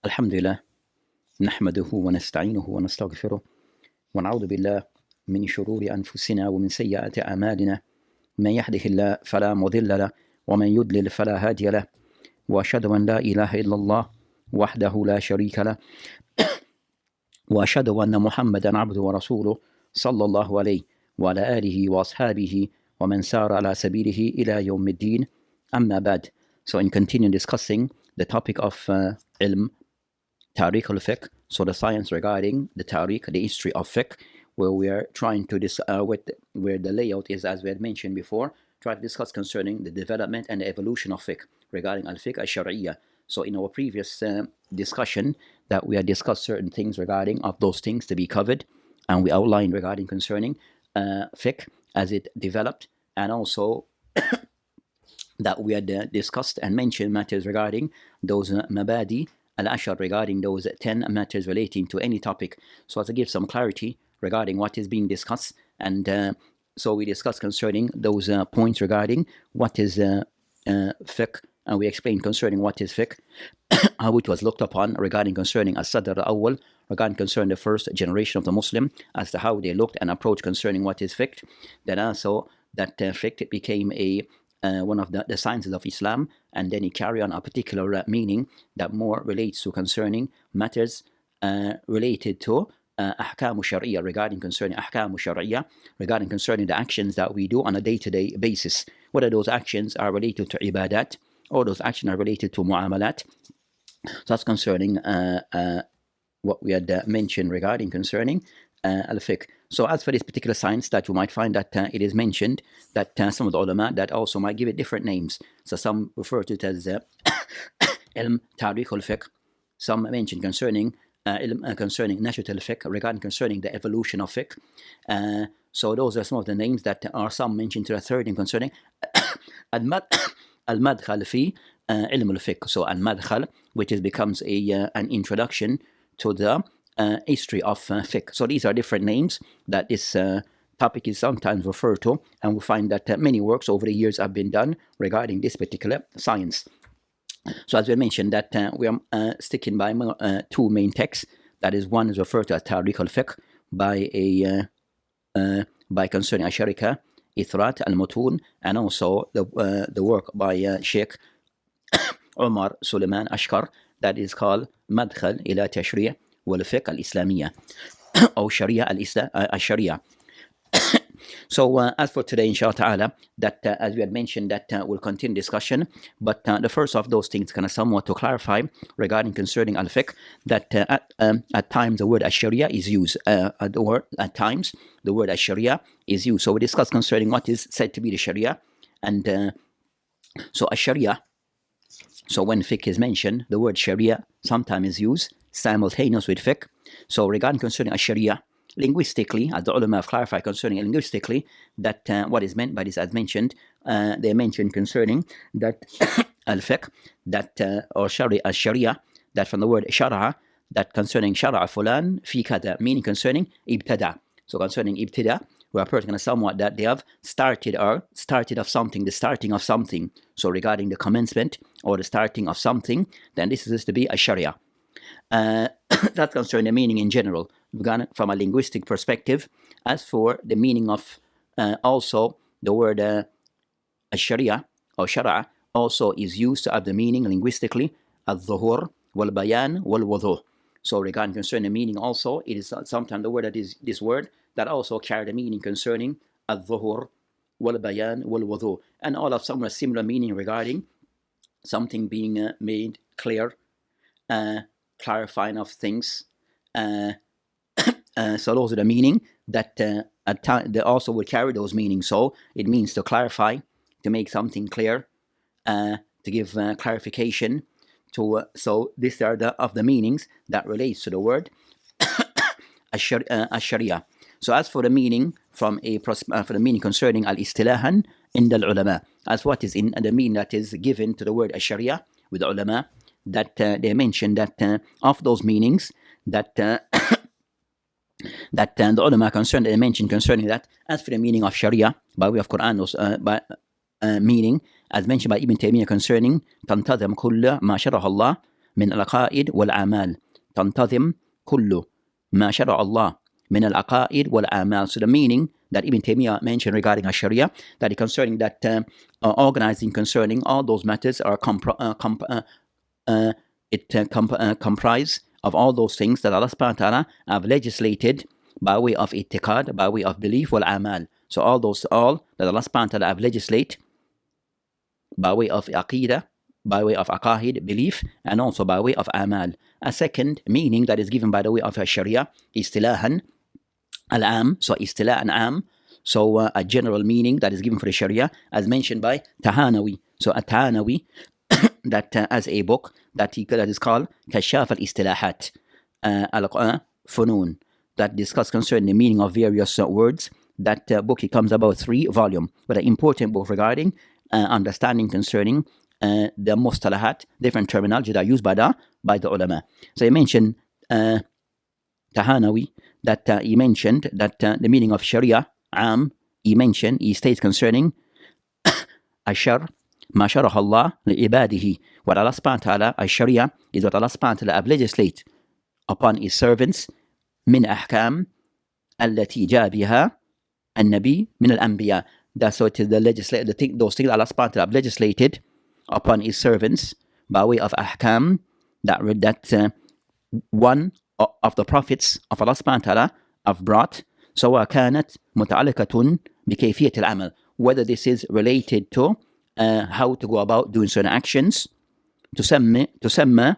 الحمد لله نحمده ونستعينه ونستغفره ونعوذ بالله من شرور أنفسنا ومن سيئات أعمالنا من يهده الله فلا مضل له ومن يضلل فلا هادي له وأشهد أن لا إله إلا الله وحده لا شريك له وأشهد أن محمدا عبده ورسوله صلى الله عليه وعلى آله وأصحابه ومن سار على سبيله إلى يوم الدين أما بعد. So in continuing discussing the topic of ilm Tariq al-Fiqh, so the science regarding the Tariq, the history of Fiqh, where we are trying to where the layout is, as we had mentioned before, try to discuss concerning the development and the evolution of Fiqh regarding al-Fiqh al-Shar'iyya. So in our previous discussion that we had discussed certain things regarding of those things to be covered, and we outlined regarding concerning Fiqh as it developed, and also that we had discussed and mentioned matters regarding those mabadi al-ashar, regarding those 10 matters relating to any topic, so as to give some clarity regarding what is being discussed. And so we discussed concerning those points regarding what is fiqh, and we explained concerning what is fiqh, how it was looked upon regarding concerning as-sadr al-awwal, regarding concerning the first generation of the Muslim, as to how they looked and approached concerning what is fiqh. Then also that fiqh became one of the sciences of Islam, and then it carry on a particular meaning that more relates to concerning matters related to ahkam sharia, regarding concerning ahkam sharia, regarding concerning the actions that we do on a day-to-day basis, whether those actions are related to ibadat or those actions are related to muamalat. So that's concerning what we had mentioned regarding concerning al-fiqh. So as for this particular science, that you might find that it is mentioned that some of the ulama that also might give it different names. So some refer to it as ilm tariq al-fiqh. Some mention concerning ilm concerning nashat al-fiqh, regarding concerning the evolution of fiqh. So those are some of the names that are some mentioned to the third in concerning al-madkhal fi ilm al-fiqh. So al-madkhal, which becomes an introduction to the history of fiqh. So these are different names that this topic is sometimes referred to, and we find that many works over the years have been done regarding this particular science. So as we mentioned, that we are sticking by two main texts. That is, one is referred to as Tariq al-Fiqh by concerning Asharika, Ithrat al-Mutun, and also the work by Sheikh Umar Suleiman Ashkar, that is called Madkhal ila Tashri' wal-Fiqh al-Islamiyya or Sharia al-Sharia. So as for today, inshallah ta'ala, that as we had mentioned, that we'll continue discussion, but the first of those things kind of somewhat to clarify regarding concerning al-fiqh, that at times the word al-sharia is used. At times the word al-sharia is used. So we discuss concerning what is said to be the sharia, and so al-sharia. So when fiqh is mentioned, the word sharia sometimes is used simultaneous with fiqh. So regarding concerning al-sharia, linguistically, as the ulama have clarified concerning linguistically, that what is meant by this, as mentioned, they mentioned concerning that al-fiqh, that or sharia, that from the word shara'a, that concerning shara'a fulan fi kada, meaning concerning ibtada. So concerning ibtida, we are personally somewhat that they have started of something, the starting of something. So regarding the commencement or the starting of something, then this is to be a sharia. That's concerning the meaning in general, from a linguistic perspective. As for the meaning of also the word sharia or shara also is used to have the meaning linguistically al-dhuhur wal-bayan wal-wudu. So regarding concerning the meaning also, it is sometimes the word that is this word that also carry the meaning concerning al-dhuhur wal-bayan wal-wudu, and all of some a similar meaning regarding something being made clear, clarifying of things. So those are the meaning that they also will carry those meanings. So it means to clarify, to make something clear, to give clarification. So these are of the meanings that relates to the word al-sharia. So as for the meaning for the meaning concerning al-istilahan in the ulama, as what is in the meaning that is given to the word al-sharia with the ulama, that they mention that of those meanings that that the ulama concerned, they mentioned concerning that, as for the meaning of sharia by way of Quran, meaning as mentioned by Ibn Taymiyyah concerning تنتظم كل ما شرح الله من العقائد والأعمال تنتظم كل ما شرع الله من العقائد والأعمال. So the meaning that Ibn Taymiyyah mentioned regarding Sharia, that is concerning that organizing concerning all those matters are comprise of all those things that Allah subhanahu wa ta'ala have legislated by way of i'tiqad, by way of belief, wal amal. So all that Allah subhanahu wa ta'ala have legislate by way of aqidah, by way of aqahid, belief, and also by way of amal. A second meaning that is given by the way of Sharia, istilahan al-am, so istilah and am, so a general meaning that is given for the Sharia, as mentioned by Tahanawi. So a Tahanawi, that as a book that is called Kashaf al-Istilahat al-Funun, that discuss concerning the meaning of various words. That book, it comes about 3 volumes, but an important book regarding understanding concerning the mustalahat, different terminology that are used by the ulama. So he mentioned Tahanawi, that he mentioned that the meaning of Sharia, am, he states concerning ashar, ma sharaha Allah li'ibadihi, what Allah subhanahu wa ta'ala, Sharia is what Allah subhanahu wa ta'ala have legislate upon his servants, min ahkam allati ja biha an-nabi min al-anbiya. That's what is those things Allah subhanahu wa ta'ala have legislated upon his servants by way of ahkam, that one of the prophets of Allah subhanahu wa ta'ala have brought. سواء كانت متعلقة بكيفية العمل, whether this is related to how to go about doing certain actions, تسمى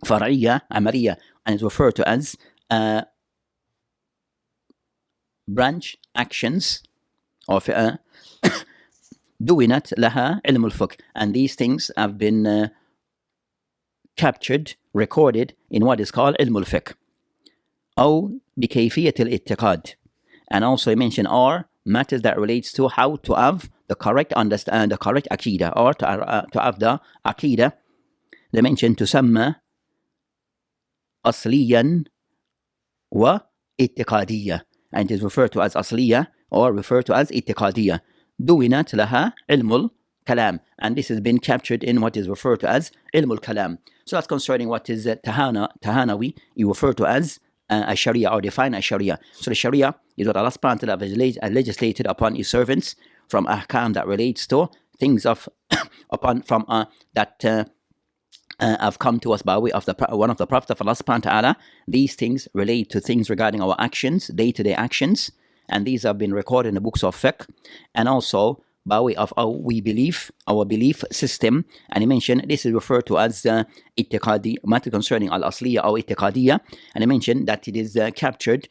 فرعية عملية, and is referred to as branch actions of دونت لها علم الفقه, and these things have been captured, recorded in what is called علم الفقه. أو بكيفية الاتقاد, and also he mentioned are matters that relates to how to have the correct understand, the correct aqidah, or to have the aqidah. They mentioned تسمى أصليا واتقادية, and it is referred to as أصلية or referred to as اتقادية. دونت لها علم الكلام, and this has been captured in what is referred to as علم الكلام. So that's concerning what is Tahanawi, you refer to as a Sharia, or define a Sharia. So the Sharia is what Allah subhanahu wa ta'ala legislated upon his servants from ahkam that relates to things of that have come to us by way of one of the prophets of Allah subhanahu wa ta'ala. These things relate to things regarding our actions, day-to-day actions, and these have been recorded in the books of fiqh, and also by way of our belief system. And he mentioned this is referred to as itiqadi, matter concerning al-asliya or itiqadiyya, and he mentioned that it is captured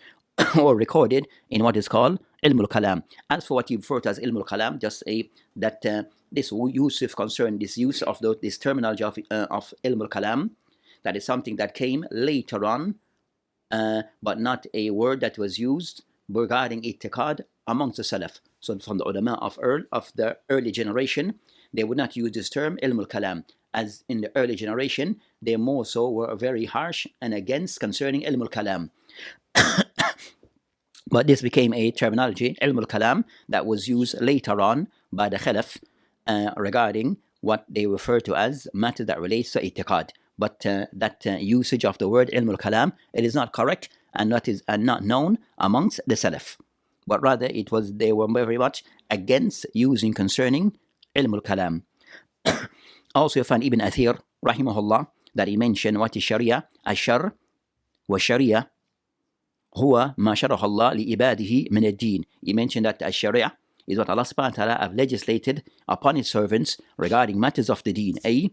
or recorded in what is called ilm al-kalam. As for what you refer to as ilm al-kalam, just that this use of this terminology of ilm al-kalam, that is something that came later on, but not a word that was used regarding itiqad amongst the Salaf. So from the ulama of the early generation, they would not use this term ilm al-kalam, as in the early generation they more so were very harsh and against concerning ilm al-kalam. But this became a terminology, ilm al-kalam, that was used later on by the Khalaf regarding what they refer to as matter that relates to itiqad. But that usage of the word ilm al-kalam, it is not correct and not known amongst the Salaf. But rather they were very much against using concerning ilm al-kalam. Also you find Ibn Athir rahimahullah that he mentioned what is Sharia, ashar wa Sharia huwa ma sharaha Allah li ibadihi min ad-din. He mentioned that Sharia is what Allah subhanahu wa ta'ala have legislated upon his servants regarding matters of the deen. Ay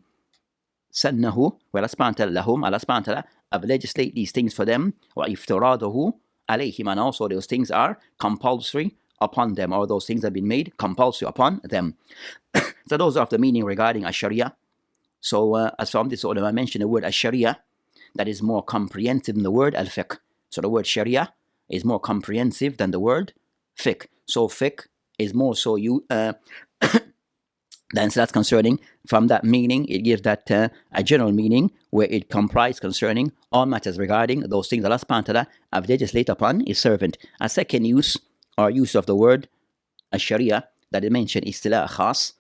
sannahu wa Allah subhanahu wa ta'ala lahum, Allah subhanahu wa ta'ala have legislated these things for them, wa iftiraduhu alayhim, and also those things are compulsory upon them, or those things have been made compulsory upon them. So those are the meaning regarding Ash-Sharia. So as from this ulama mentioned the word Ash-Sharia, that is more comprehensive than the word al-fiqh. So the word Sharia is more comprehensive than the word fiqh. So fiqh is more so then so that's concerning, from that meaning, it gives that a general meaning where it comprises concerning all matters regarding those things Allah subhanahu wa ta'ala have legislated upon his servant. A second use of the word Sharia that is mentioned istilah khas,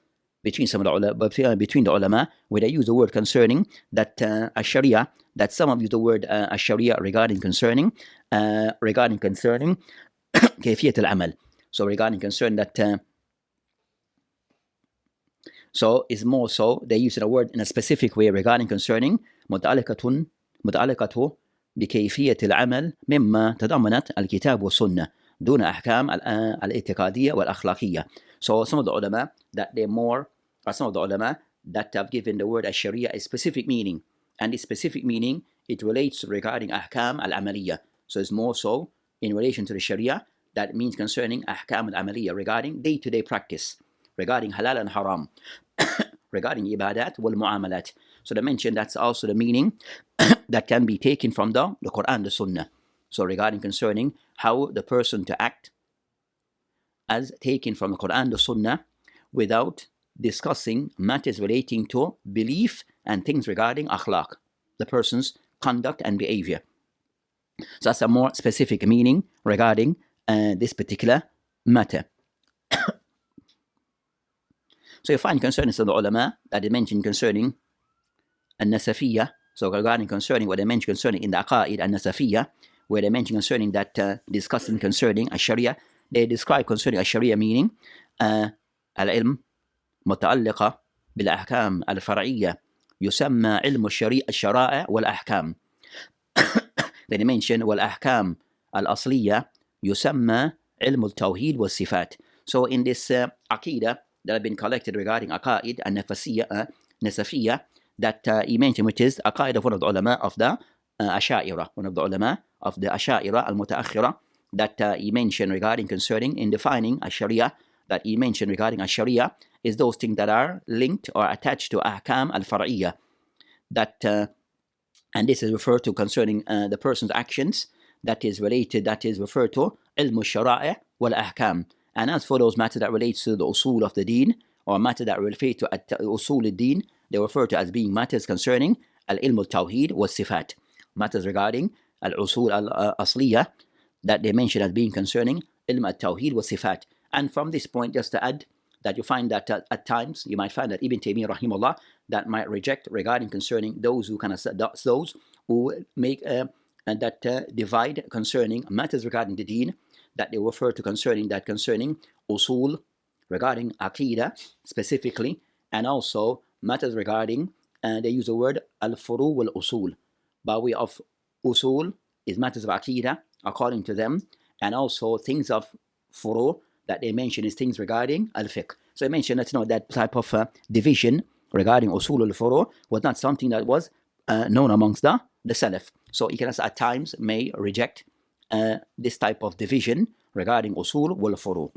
between some of the ulama, between the ulama, where they use the word concerning that sharia, that some of use the word sharia regarding concerning كيفية العمل. So regarding concern that so is more so they use the word in a specific way regarding concerning متعلقة بكيفية العمل مما تضمنت الكتاب والسنة دون أحكام الاعتقادية والأخلاقية. So some of the ulama that they're more, or some of the ulama that have given the word sharia a specific meaning, and this specific meaning it relates regarding أحكام العملية. So it's more so in relation to the sharia that means concerning أحكام العملية regarding day-to-day practice, regarding halal and haram, regarding ibadat wal muamalat. So they mentioned that's also the meaning that can be taken from the Quran, the Sunnah. So regarding concerning how the person to act as taken from the Quran, the Sunnah, without discussing matters relating to belief and things regarding akhlaq, the person's conduct and behavior. So that's a more specific meaning regarding this particular matter. So you find concerning some of the ulama that they mention concerning al-nasafiyya. So regarding concerning what they mention concerning in the aqaid al-nasafiyya, where they mention concerning that discussing concerning al-sharia, they describe concerning al-sharia meaning al-ilm متعلقة بالأحكام الفرعية يسمى علم الشرائع والأحكام. Then they mention والأحكام الأصلية يسمى علم التوحيد والصفات. So in this aqidah that have been collected regarding aqaid and nasafiyya that he mentioned, which is aqaid of one of the ulama of the Asha'ira, one of the ulama of the Asha'ira al-Mutaakhira, that he mentioned regarding concerning in defining al-Sharia, that he mentioned regarding al-Sharia is those things that are linked or attached to ahkam al-far'iyya, that and this is referred to concerning the person's actions, that is related, that is referred to ilm al-shara'i wal-ahkam. And as for those matters that relates to the usul of the deen, or matter that relate to usul al-deen, they refer to as being matters concerning al-ilm al-tawheed was-sifat, matters regarding al-usul al-asliyah, that they mention as being concerning ilm al-tawheed was-sifat. And from this point, just to add, that you find that at times, you might find that Ibn Taymiyyah rahimahullah, that might reject regarding concerning those who kind of those who make that divide concerning matters regarding the deen, that they refer to concerning usul, regarding aqidah specifically, and also matters regarding, they use the word al-furu wal-usul, by way of usul is matters of aqidah according to them, and also things of furu that they mention is things regarding al-fiqh. So they mentioned that type of division regarding usul al-furu was not something that was known amongst the Salaf. So you can at times may reject this type of division regarding usul wal-furu.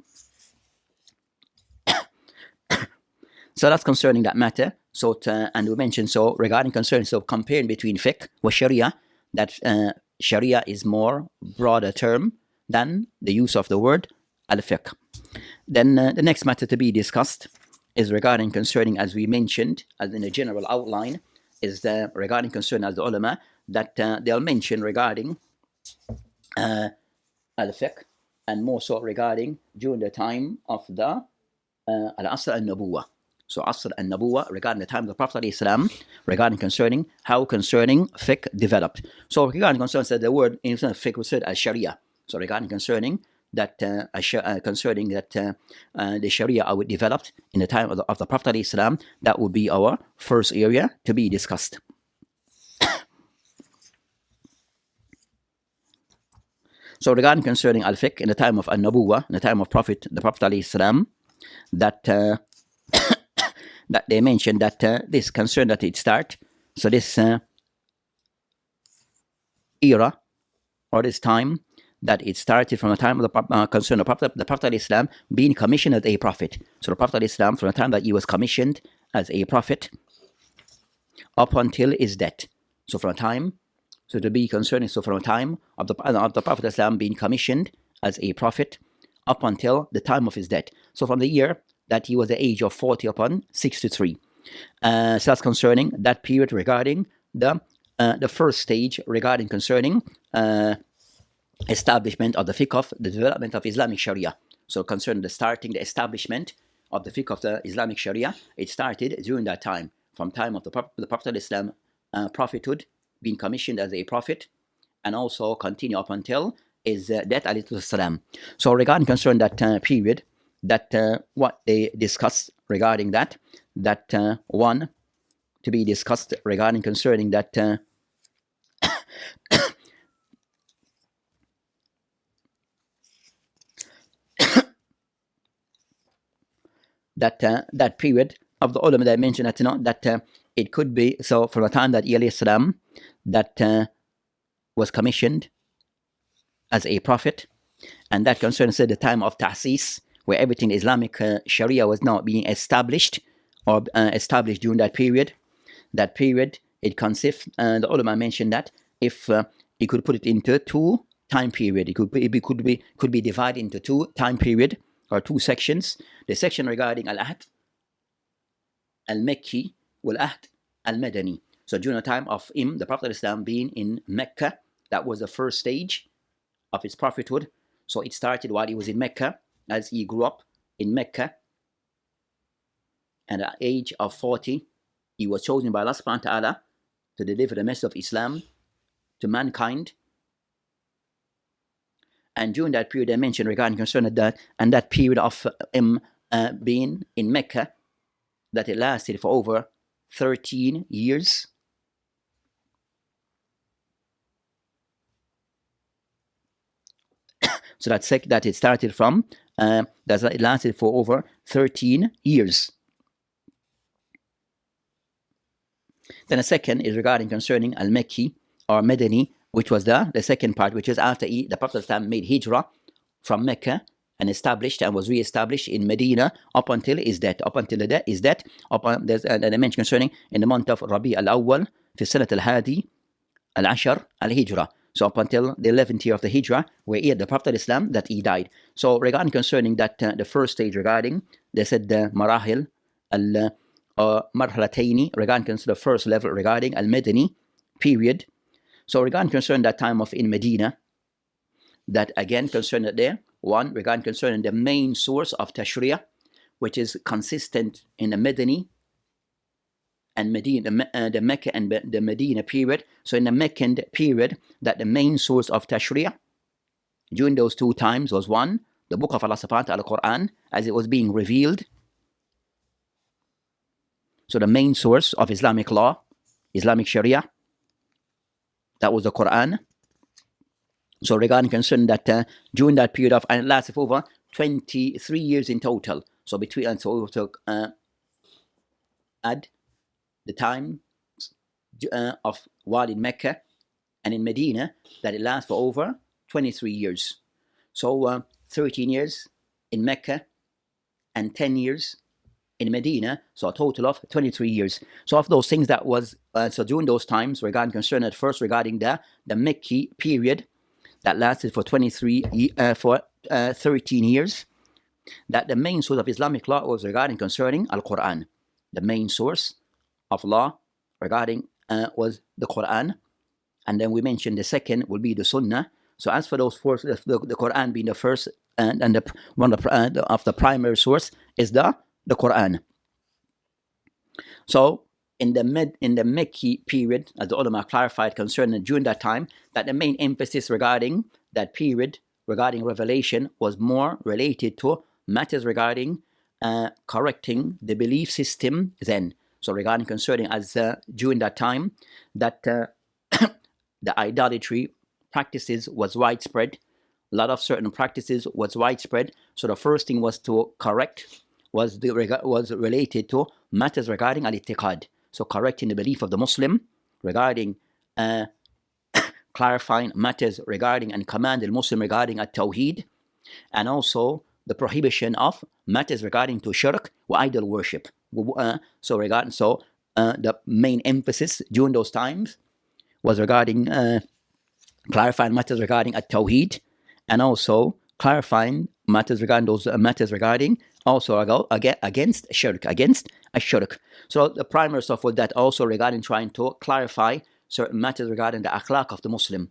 So that's concerning that matter. So and we mentioned so regarding concerning comparing between fiqh wa sharia, that sharia is more broader term than the use of the word al-fiqh. Then the next matter to be discussed is regarding concerning, as we mentioned, as in a general outline, is the regarding concern as the ulama that they'll mention regarding al-fiqh, and more so regarding during the time of the al-asr al-nabuwa. So asr al-nabuwa, regarding the time of the Prophet ﷺ, regarding concerning how concerning fiqh developed. So regarding concerning, said the word in fiqh was said as sharia. So regarding concerning that the sharia would developed in the time of the Prophet ﷺ, that would be our first area to be discussed. So regarding concerning al-fiqh in the time of al-nabuwa, in the time of the Prophet ﷺ, that that they mentioned that this concern that it start, so this era or this time, that it started from the time of the concern of the Prophet ﷺ being commissioned as a prophet. So the Prophet ﷺ, from the time that he was commissioned as a prophet up until his death. So from a time, so to be concerning, so from the time of the Prophet ﷺ being commissioned as a prophet up until the time of his death. So from the year that he was the age of 40 upon 63. So that's concerning that period regarding the first stage regarding concerning establishment of the fiqh, the development of Islamic Sharia. So concerning the establishment of the fiqh of the Islamic Sharia, it started during that time, from time of the Prophet of Islam, prophethood, being commissioned as a prophet, and also continue up until his death, alayhi salam. So regarding concern that period, that what they discussed regarding that one to be discussed regarding concerning that that period of the ulama that mentioned that that it could be so from the time that alayhi salam that was commissioned as a prophet, and that concerns the time of ta'sis, where everything Islamic Sharia was not being established or established during that period. That period, it consists, the ulama mentioned that if you could put it into two time period, it could be divided into two time period or two sections. The section regarding al-ahd al-Makki wal-ahd al-Madani. So during the time of him, the Prophet of Islam being in Mecca, that was the first stage of his prophethood. So it started while he was in Mecca, as he grew up in Mecca, and at the age of 40, he was chosen by Allah subhanahu wa ta'ala to deliver the message of Islam to mankind. And during that period, I mentioned regarding concern that, and that period of him being in Mecca, that it lasted for over 13 years. So that it started from, that it lasted for over 13 years. Then the second is regarding concerning al-Makki or Madani, which was the second part, which is after the Prophet of Islam made hijrah from Mecca and established and was re-established in Medina up until his death. Up until the death is death. There's a mention concerning in the month of Rabi al-Awwal, fi sanat al-Hadi al-Ashar al-Hijrah. So up until the 11th year of the Hijrah, where he had the Prophet of Islam, that he died. So regarding concerning that the first stage regarding, they said the marahil marhalataini, regarding the first level regarding al-Madani period. So regarding concerning that time of in Medina, that again concerned there, one regarding concerning the main source of Tashri'ah, which is consistent in the Madani and Medina, the Mecca and the Medina period. So in the Meccan period, that the main source of Tashri'ah during those two times was one, the book of Allah subhanahu wa ta'ala, Quran, as it was being revealed. So the main source of Islamic law, Islamic Sharia, that was the Quran. So regarding concern that during that period of, and it lasted for over 23 years in total. So between, and so we took add the time of while in Mecca and in Medina, that it lasts for over 23 years. So 13 years in Mecca and 10 years in Medina, so a total of 23 years. So of those things that was, so during those times, regarding concern at first regarding the Mecca period, that lasted for 13 years, that the main source of Islamic law was regarding concerning Al-Quran. The main source of law regarding was the Quran, and then we mentioned the second will be the Sunnah. So as for those four, the Quran being the first, and the one of the primary source is the Quran. So in the Mecca period, as the ulama clarified concerning during that time, that the main emphasis regarding that period regarding revelation was more related to matters regarding correcting the belief system then. So regarding concerning as during that time that the idolatry practices was widespread, a lot of certain practices was widespread. So the first thing was to correct was related to matters regarding al-i'tiqad. So correcting the belief of the Muslim regarding clarifying matters regarding and command the Muslim regarding at-tawheed, and also the prohibition of matters regarding to shirk or idol worship. So the main emphasis during those times was regarding clarifying matters regarding at-tawheed, and also clarifying matters regarding those matters regarding also against shirk, against a shirk. So the primary stuff was that also regarding trying to clarify certain matters regarding the akhlaq of the Muslim,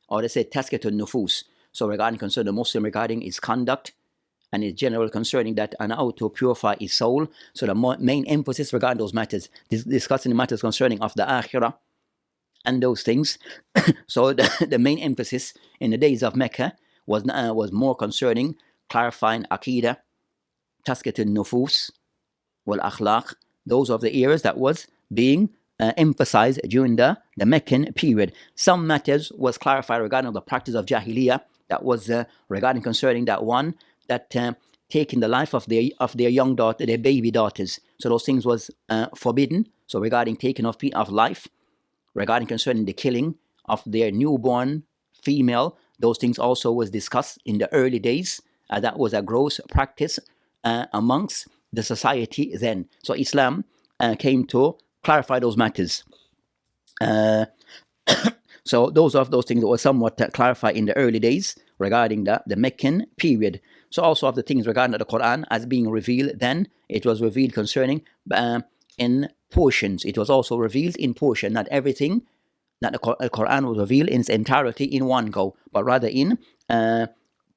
or they say tazkiyatun nufus. So regarding concern the Muslim regarding his conduct and is general concerning that and how to purify his soul. So the main emphasis regarding those matters, discussing the matters concerning of the akhirah and those things. So the main emphasis in the days of Mecca was more concerning clarifying Aqidah, Taskatun Nufus, wal Akhlaq. Those of the areas that was being emphasized during the Meccan period. Some matters was clarified regarding the practice of Jahiliyyah, that was regarding concerning that one, that taking the life of their young daughter, their baby daughters. So those things was forbidden. So regarding taking of life, regarding concerning the killing of their newborn female, those things also was discussed in the early days. That was a gross practice amongst the society then. So Islam came to clarify those matters. So those things that were somewhat clarified in the early days regarding the Meccan period. So also of the things regarding the Quran as being revealed then, it was revealed concerning in portions. It was also revealed in portion, not everything. Not the Quran was revealed in its entirety in one go, but rather in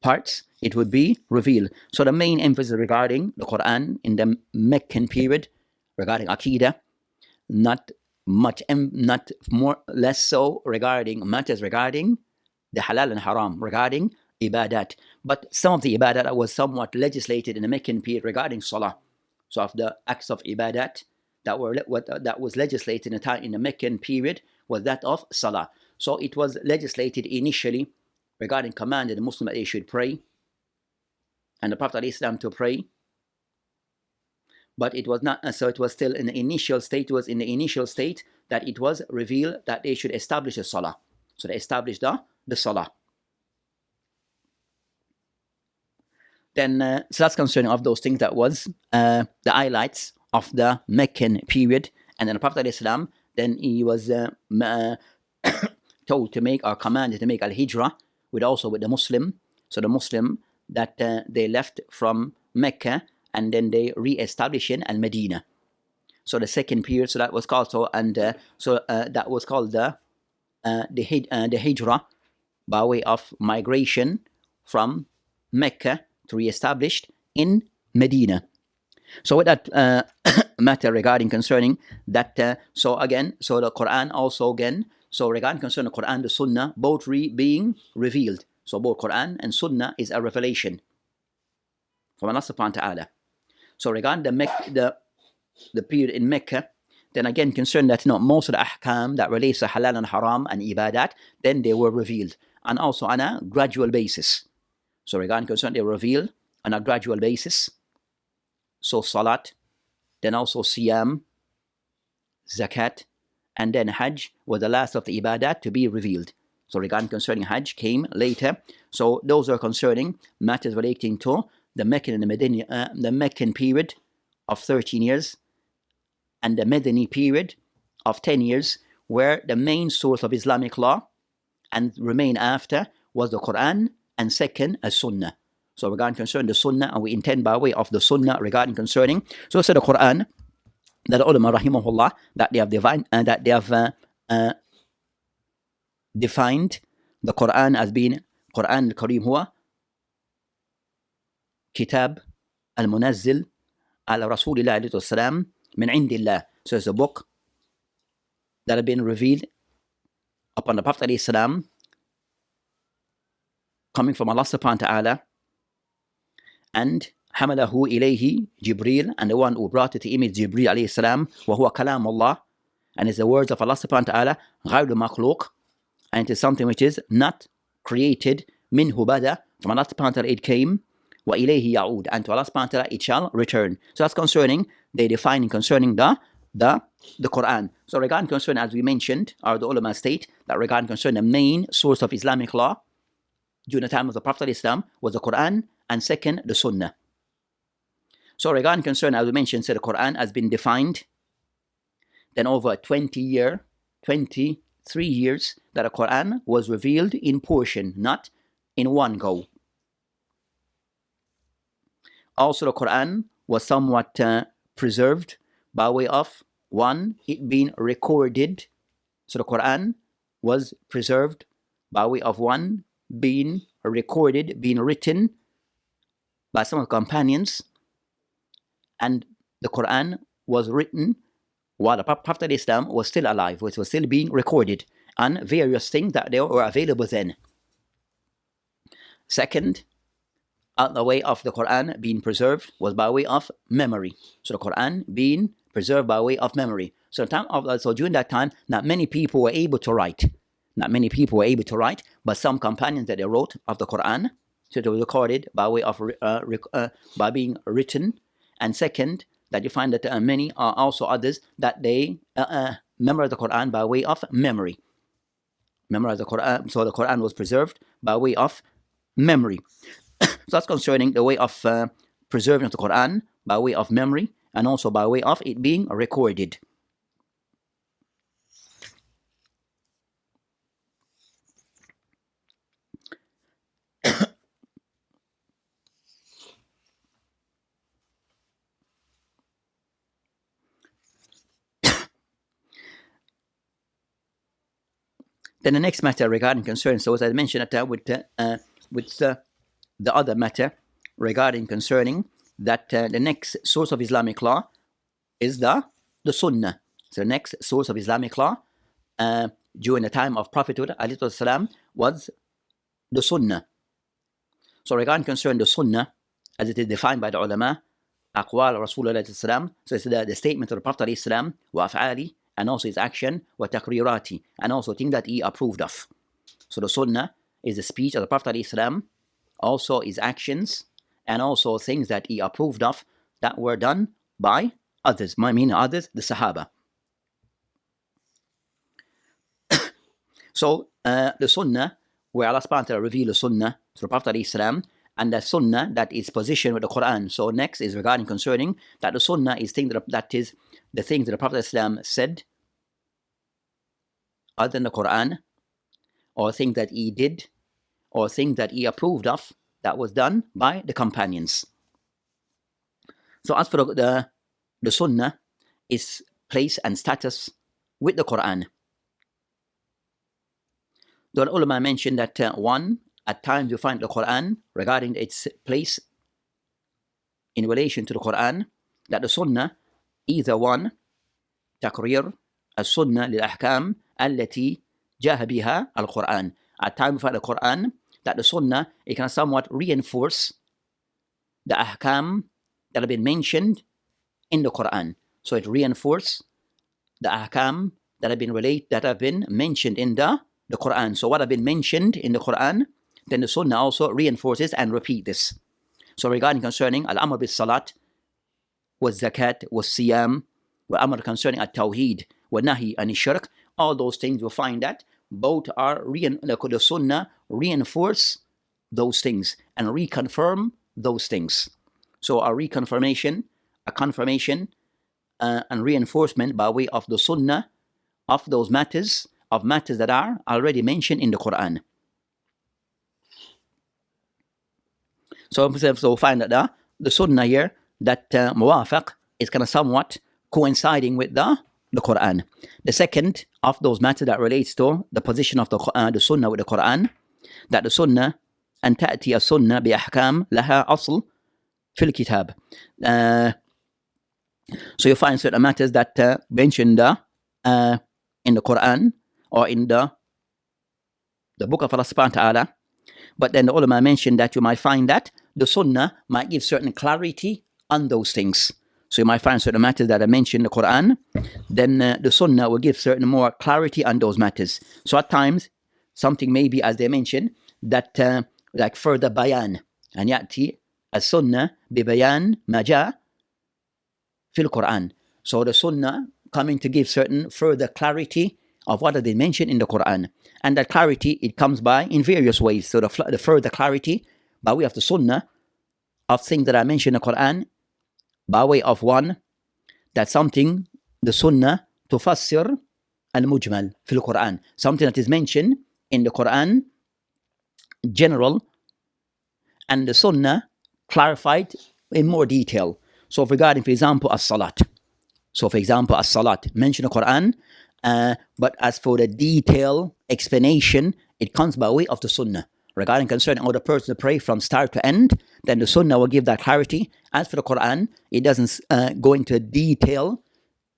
parts it would be revealed. So the main emphasis regarding the Quran in the Meccan period regarding Aqidah, not less so regarding matters regarding the halal and haram, regarding ibadat. But some of the ibadat that was somewhat legislated in the Meccan period regarding salah. So of the acts of ibadat that was legislated in the Meccan period was that of salah. So it was legislated initially regarding commanding the Muslim that they should pray, and the Prophet ﷺ to pray. But it was not, so it was still in the initial state. It was in the initial state that it was revealed that they should establish a salah. So they established the salah. Then, so that's concerning of those things that was the highlights of the Meccan period. And then the Prophet ﷺ, then he was told to make, or commanded to make al-hijrah with the Muslim. So the Muslim that they left from Mecca, and then they re-established in al-Medina. So the second period, so that was called that was called the hijrah, by way of migration from Mecca to re-established in Medina. So with that matter regarding concerning that, so the Quran also again, so regarding concerning the Quran, the Sunnah, both being revealed. So both Quran and Sunnah is a revelation from Allah subhanahu wa ta'ala. So regarding the period in Mecca, then again concerning that most of the ahkam that relates to halal and haram and ibadat, then they were revealed, and also on a gradual basis. So regarding concerning, they were revealed on a gradual basis. So salat, then also siyam, zakat, and then hajj was the last of the ibadat to be revealed. So regarding concerning hajj came later. So those are concerning matters relating to the Meccan and the Meccan period of 13 years and the Medini period of 10 years, where the main source of Islamic law and remain after was the Quran, and second a Sunnah. So regarding concerning the Sunnah, and we intend by way of the Sunnah regarding concerning, so the Quran, that the ulama rahimahullah, that they have defined the Quran as being Quran al-Karim huwa Kitab al-Munazzil ala Rasulillah alayhi wasalam min indillah. So it's a book that had been revealed upon the Prophet alayhi salam, coming from Allah subhanahu wa ta'ala, and hamalahu ilayhi Jibril, and the one who brought it to him is Jibril alayhi salam, wa huwa kalam Allah, and it's the words of Allah subhanahu wa ta'ala, ghayru makhluq, and it is something which is not created, minhu bada, from Allah subhanahu wa ta'ala it came, wa ilayhi ya'ud, and to Allah subhanahu wa ta'ala it shall return. So that's concerning, they define concerning the Quran. So regarding concerning, as we mentioned, or the ulama state, that regarding concerning the main source of Islamic law during the time of the Prophet Islam was the Quran, and second the Sunnah. So regarding concern, as we mentioned, so the Quran has been defined, then over 23 years that the Quran was revealed in portion, not in one go. Also the Quran was somewhat preserved by way of one, it being recorded. So the Quran was preserved by way of one, being recorded, being written by some of the companions, and the Quran was written while the Prophet of Islam was still alive, which was still being recorded, and various things that they were available then. Second, the way of the Quran being preserved was by way of memory. So the Quran being preserved by way of memory. So during that time, not many people were able to write. Not many people were able to write, but some companions that they wrote of the Quran, so it was recorded by way of by being written. And second, that you find that many are also others that they memorize the Quran by way of memory. Memorize the Quran, so the Quran was preserved by way of memory. So that's concerning the way of preserving the Quran by way of memory, and also by way of it being recorded. Then the next matter regarding concern, so as I mentioned with the other matter regarding concerning that the next source of Islamic law is the Sunnah. So the next source of Islamic law during the time of Prophethood ﷺ was the Sunnah. So regarding concerning the Sunnah, as it is defined by the ulama, Aqwal Rasulullah ﷺ, so it's the statement of the Prophet ﷺ, wa af'ali, and also his action, wa taqrirati, and also things that he approved of. So the Sunnah is the speech of the Prophet ﷺ, also his actions, and also things that he approved of that were done by others, meaning others, the Sahaba. So the Sunnah, where Allah subhanahu wa ta'ala revealed the Sunnah to the Prophet ﷺ, and the Sunnah that is positioned with the Quran. So next is regarding concerning that the Sunnah is things that is the things that the Prophet ﷺ said other than the Quran, or things that he did, or things that he approved of that was done by the companions. So as for the Sunnah, its place and status with the Quran. The ulama mentioned that one, at times you find the Quran regarding its place in relation to the Quran, that the Sunnah either one, تقرير السنة للأحكام التي جاء بها القرآن. At times you find the Quran that the Sunnah, it can somewhat reinforce the ahkam that have been mentioned in the Quran. So it reinforces the ahkam that have been mentioned in the Quran. So what have been mentioned in the Quran, then the Sunnah also reinforces and repeat this. So regarding concerning al-amr bis salat, was zakat, was siyam, wa amr concerning at-tawheed, wa nahi an shirk, all those things you'll find that both are the Sunnah reinforce those things and reconfirm those things. So a reconfirmation, a confirmation, and reinforcement by way of the Sunnah of those matters that are already mentioned in the Quran. So we'll find that the Sunnah here, that muwafaq is kind of somewhat coinciding with the Quran. The second of those matters that relates to the position of the Sunnah with the Quran, that the Sunnah أن تأتي السنة بأحكام لها أصل في الكتاب. So you find certain matters that mentioned in the Quran or in the book of Allah subhanahu wa ta'ala, but then the ulama mentioned that you might find that the Sunnah might give certain clarity on those things. So you might find certain matters that are mentioned in the Quran, then the Sunnah will give certain more clarity on those matters. So at times, something may be, as they mentioned, that like further bayan, and yati as-Sunnah bi-bayan ma ja fil Quran. So the Sunnah coming to give certain further clarity of what they mentioned in the Quran. And that clarity, it comes by in various ways. So the further clarity by way of the Sunnah of things that are mentioned in the Quran, by way of one, that something, the Sunnah, tufassir al-mujmal fil Quran, something that is mentioned in the Quran, general, and the Sunnah clarified in more detail. So regarding, for example, as-salat. So for example, as-salat, mentioned in the Quran, but as for the detailed explanation, it comes by way of the Sunnah. regarding concerning how the person to pray from start to end, then the Sunnah will give that clarity. As for the Quran, it doesn't go into detail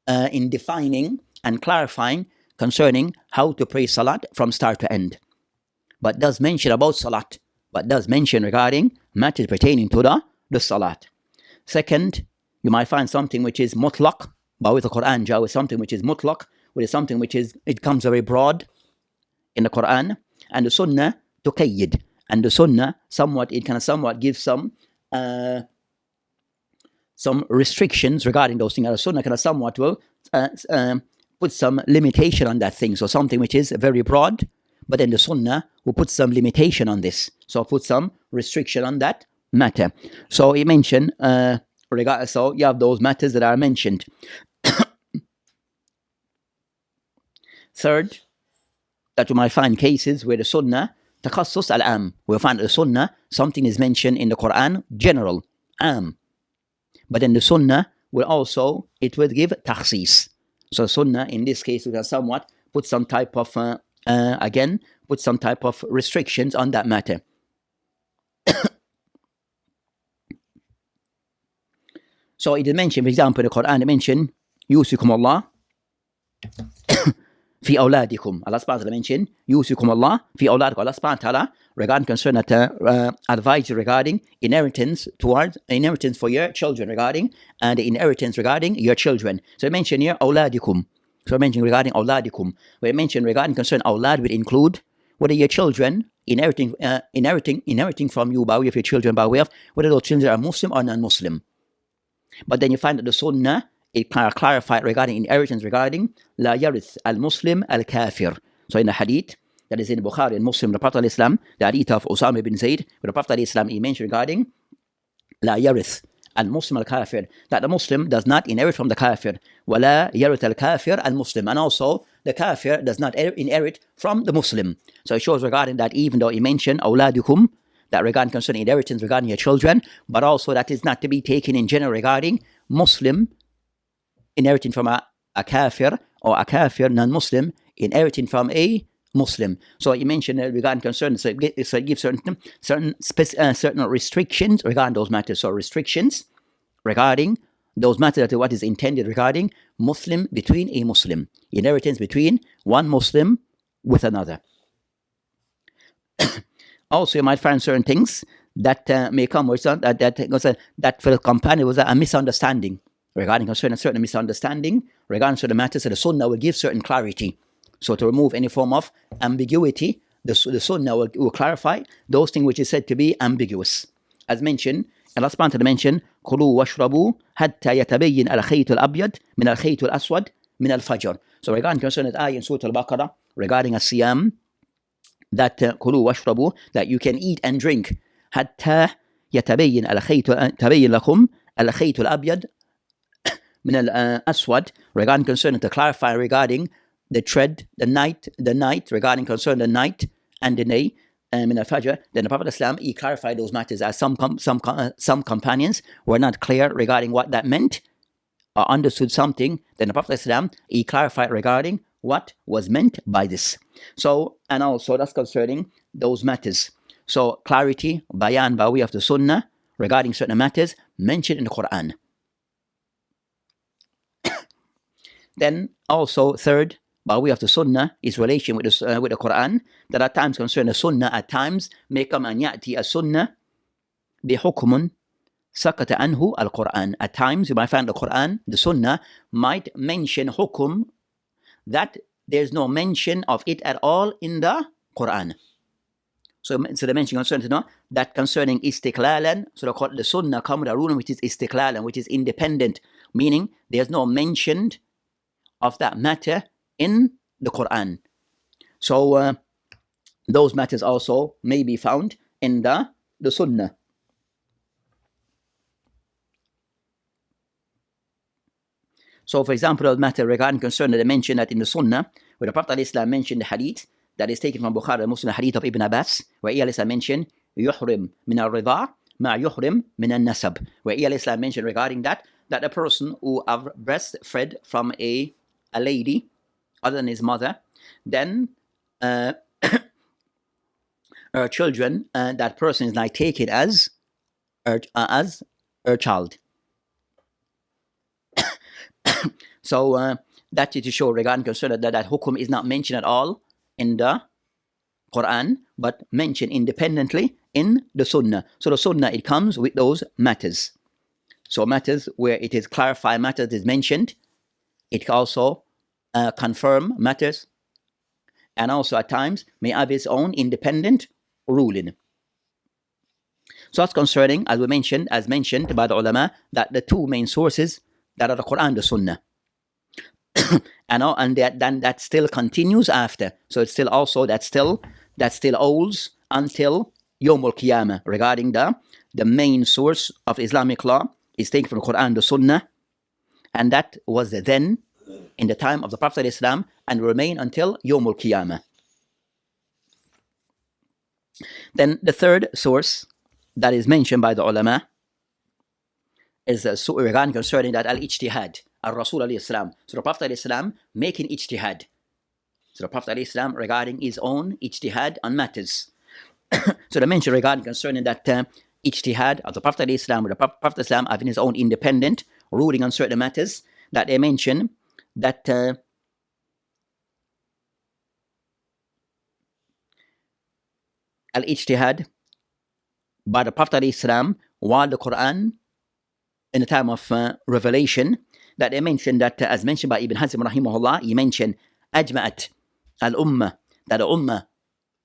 in defining and clarifying concerning how to pray Salat from start to end, but does mention about Salat, but does mention regarding matters pertaining to the Salat. Second, you might find something which is mutlaq, but with the Quran Jah is something which is mutlaq, which is something which is, it comes very broad in the Quran, and the Sunnah tuqayyid, and the Sunnah somewhat, it can somewhat give some restrictions regarding those things. And the Sunnah can somewhat will put some limitation on that thing. So something which is very broad, but then the Sunnah will put some limitation on this. So put some restriction on that matter. So he mentioned, so you have those matters that are mentioned. Third, that you might find cases where the Sunnah, takassus al-am, we'll find the Sunnah, something is mentioned in the Quran, general, am. But then the Sunnah will also, it will give takhsis. So Sunnah, in this case, we can somewhat put some type of, put some type of restrictions on that matter. So it is mentioned, for example, in the Quran, it mentioned, yusikum Allah fi awladikum. Allah subhanahu wa ta'ala mentioned, yusikum Allah fi awladikum. Allah subhanahu wa ta'ala, regarding concern that advise you regarding inheritance for your children, regarding and the inheritance regarding your children. So it mentioned here awladikum. So I mentioned regarding awladikum. We mentioned regarding concern awlad would include whether your children inheriting from you by way of your children, by way of whether those children are Muslim or non-Muslim. But then you find that the Sunnah, it clarified regarding inheritance regarding la yarith al-Muslim al-Kafir. So in the hadith that is in Bukhari and Muslim, the Prophet of Islam, the hadith of Usama ibn Zayd, where the Prophet of Islam, he mentioned regarding la yarith al-Muslim al-Kafir, that the Muslim does not inherit from the Kafir. Wala yarith al-Kafir al-Muslim. And also the Kafir does not inherit from the Muslim. So it shows regarding that, even though he mentioned awladukum, that regarding concerning inheritance regarding your children, but also that is not to be taken in general regarding Muslim inheriting from a kafir, or a kafir non-Muslim inheriting from a Muslim. So you mentioned regarding concern, so it gives certain restrictions regarding those matters. So restrictions regarding those matters, that what is intended regarding Muslim between a Muslim, inheritance between one Muslim with another. Also, you might find certain things that may come with that for the companion was a misunderstanding regarding a certain misunderstanding regarding certain matters. So the Sunnah will give certain clarity. So to remove any form of ambiguity, the Sunnah will clarify those things which is said to be ambiguous. As mentioned, Allah subhanahu wa ta'ala mentioned, "Kulu washrabu hatta yatabayyin al-khayt al-abyad min al-khayt al-aswad min al-fajr." So regarding concerning ayah in Surah Al-Baqarah regarding a siyam, that kulu washrabu, that you can eat and drink, hatta yatabayyin tabayyin lakum al-khayt al-abyad min al-aswad, regarding concerning to clarify regarding the thread, the night, regarding concern the night and the day, min al-fajr. Then the Prophet Islam, he clarified those matters, as some companions were not clear regarding what that meant or understood something. Then the Prophet Islam, he clarified regarding what was meant by this. So, and also that's concerning those matters. So clarity, bayan by way of the Sunnah regarding certain matters mentioned in the Quran. Then also third, by way of the Sunnah, is relation with the Quran, that at times concern the Sunnah, at times may come and ya'ti a Sunnah bihukmun sakata anhu al-Quran. At times you might find the Quran, the Sunnah might mention hukum that there's no mention of it at all in the Quran. So the mention concerns that concerning istiqlalan, so the Sunnah come with a ruling which is istiqlalan, which is independent, meaning there's no mention of that matter in the Quran. So those matters also may be found in the Sunnah. So for example, the matter regarding concern that they mentioned that in the Sunnah, where the Prophet ﷺ mentioned the hadith that is taken from Bukhari and Muslim, hadith of Ibn Abbas, where he mentioned yuhrim min al-ridha ma yuhrim min al-nasab, where he mentioned regarding that a person who have breastfed from a lady other than his mother, then her children, that person is like taken as her child. So that is to show regarding concern that hukum is not mentioned at all in the Quran, but mentioned independently in the Sunnah. So the Sunnah, it comes with those matters. So matters where it is clarified matters is mentioned. It also confirm matters, and also at times may have its own independent ruling. So that's concerning, as mentioned by the ulama, that the two main sources that are the Quran and the Sunnah. and that still continues after. So it's still also that still holds until Yawm al-Qiyamah regarding the main source of Islamic law is taken from the Quran and the Sunnah, and that was then in the time of the Prophet Islam and remain until Yawm al-Qiyamah. Then the third source that is mentioned by the ulama is regarding concerning that al-ijtihad, al-Rasul alayhi salam. So the Prophet alayhi salam making ijtihad. So the Prophet alayhi salam regarding his own ijtihad on matters. So they mention regarding concerning that ijtihad of the Prophet alayhi salam, with the Prophet alayhi salam having his own independent ruling on certain matters, that they mention that al-ijtihad by the Prophet alayhi salam while the Quran in the time of revelation, that they mentioned that as mentioned by Ibn Hazm rahimahullah, he mentioned ajma'at al-ummah, that the ummah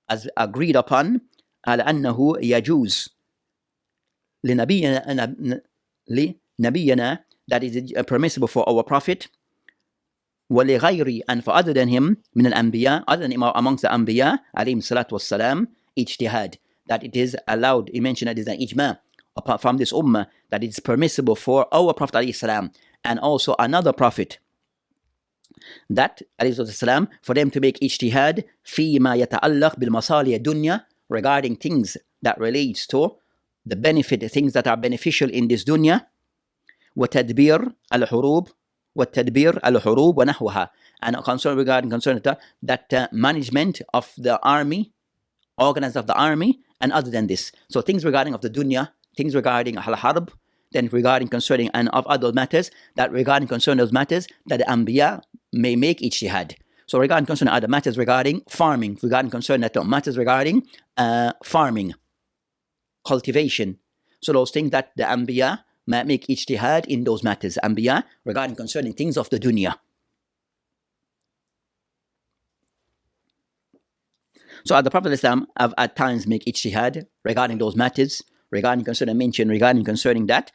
has agreed upon على أنه يجوز لنبينا, that is permissible for our prophet, ولغيري, and for other than him, من الأنبياء, other than him amongst the Anbiya عليهم الصلاة والسلام, ijtihad, that it is allowed. He mentioned that it is an ijma apart from this ummah, that it is permissible for our Prophet alayhi salam and also another prophet, that alayhi salam, for them to make ijtihad فيما يتعلق بالمصالح الدنيا, regarding things that relates to the benefit, things that are beneficial in this dunya, وتدبير الحروب ونحوها, and concern regarding that management of the army, organized of the army, and other than this. So things regarding of the dunya, things regarding al-harb, then regarding concerning and of other matters, that regarding concerning those matters that the Anbiya may make ijtihad. So regarding concerning other matters regarding farming, regarding concerning that matters regarding farming, cultivation. So those things that the Anbiya may make ijtihad in those matters. Anbiya regarding concerning things of the dunya. So the Prophet Islam have at times make ijtihad regarding those matters, regarding concerning mention, regarding concerning that